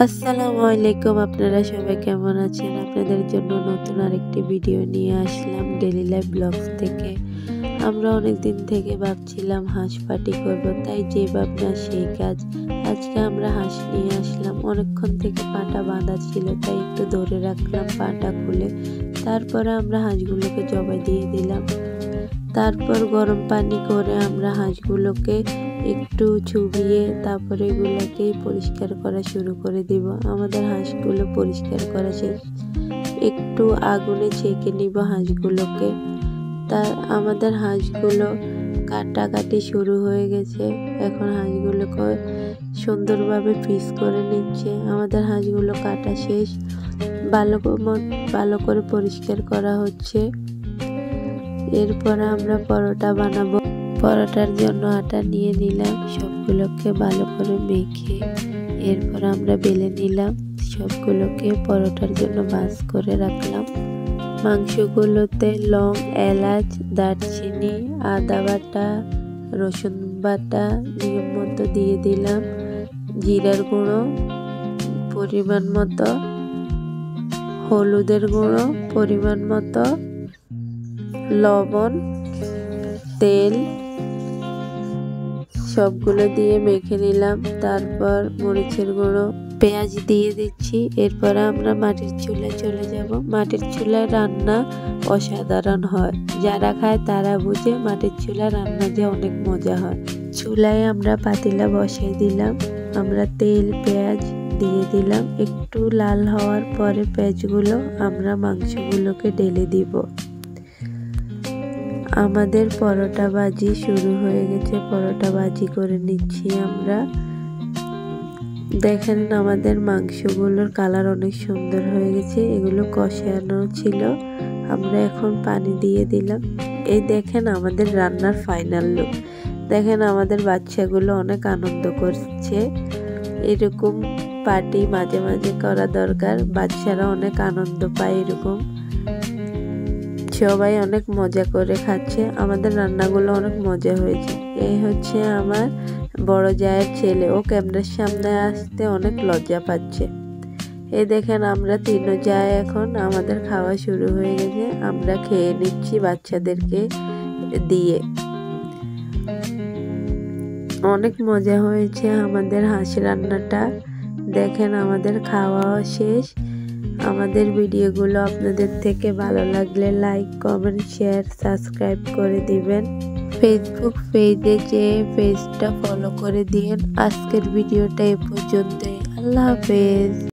আসসালামু আলাইকুম, আপনারা সবাই কেমন আছেন? আপনাদের জন্য নতুন আরেকটি ভিডিও নিয়ে আসলাম ডেইলি লাইফ ব্লগস থেকে। আমরা অনেক দিন থেকে ভাবছিলাম হাঁস পাটি করব, তাই যে ভাবনা সেই কাজ। আজকে আমরা হাঁস নিয়ে আসলাম। অনেকক্ষণ থেকে পাটা বাঁধা ছিল, তাই একটু ধরে রাখলাম পাটা খুলে। তারপরে আমরা হাঁসগুলোকে জবাই দিয়ে দিলাম। তারপর গরম পানি করে আমরা হাঁসগুলোকে একটু চুবিয়ে তারপরে এগুলোকে পরিষ্কার করা শুরু করে দিব। আমাদের হাঁসগুলো পরিষ্কার করা শেষ, একটু আগুনে ছেঁকে নিব হাঁসগুলোকে। আমাদের হাঁসগুলো কাটাকাটি শুরু হয়ে গেছে। এখন হাঁসগুলোকে সুন্দরভাবে পিস করে নিচ্ছে। আমাদের হাঁসগুলো কাটা শেষ, ভালো করে পরিষ্কার করা হচ্ছে। এরপর আমরা পরোটা বানাবো। পরোটার জন্য আটা নিয়ে নিলাম, সবগুলোকে ভালো করে মেখে এরপর আমরা বেলে নিলাম। সবগুলোকে পরোটার জন্য ভাঁজ করে রাখলাম। মাংসগুলোতে লং, এলাচ, দারচিনি, আদা বাটা, রসুন বাটা নিয়ম মতো দিয়ে দিলাম। জিরার গুঁড়ো পরিমাণ মতো, হলুদের গুঁড়ো পরিমাণ মতো, লবণ, তেল সবগুলো দিয়ে মেখে নিলাম। তারপর মরিচের গুঁড়ো, পেঁয়াজ দিয়ে দিচ্ছি। এরপর আমরা মাটির চুলায় চলে যাব। মাটির চুলায় রান্না অসাধারণ হয়, যারা খায় তারা বুঝে মাটির চুলায় রান্না যে অনেক মজা হয়। চুলায় আমরা পাতিলা বসাই দিলাম। আমরা তেল, পেঁয়াজ দিয়ে দিলাম। একটু লাল হওয়ার পরে পেঁয়াজগুলো আমরা মাংসগুলোকে ঢেলে দিব। আমাদের পরোটা ভাজি শুরু হয়ে গেছে। পরোটা ভাজি করে নিচ্ছি আমরা। দেখেন আমাদের মাংসগুলোর কালার অনেক সুন্দর হয়ে গেছে। এগুলো কষানো ছিল। আমরা এখন পানি দিয়ে দিলাম। এই দেখেন আমাদের রান্নার ফাইনাল লুক। দেখেন আমাদের বাচ্চাগুলো অনেক আনন্দ করছে। এরকম পার্টি মাঝে মাঝে করা দরকার, বাচ্চারা অনেক আনন্দ পায়। এরকম সবাই অনেক মজা করে খাচ্ছে। আমাদের রান্নাগুলো অনেক মজা হয়েছে। এই হচ্ছে আমার বড় জায়ের ছেলে, ও ক্যামেরার সামনে আসতে অনেক লজ্জা পাচ্ছে। এই দেখেন আমরা তিন জায় এখন আমাদের খাওয়া শুরু হয়ে গেছে। আমরা খেয়ে নিচ্ছি বাচ্চাদেরকে দিয়ে। অনেক মজা হয়েছে আমাদের হাঁস রান্নাটা। দেখেন আমাদের খাওয়া শেষ। আমাদের ভিডিওগুলো আপনাদের থেকে ভালো লাগলে লাইক, কমেন্ট, শেয়ার, সাবস্ক্রাইব করে দিবেন। ফেসবুক পেজে যেয়ে পেজটা ফলো করে দিন। আজকের ভিডিওটা এ পর্যন্তই। আল্লাহ হাফেজ।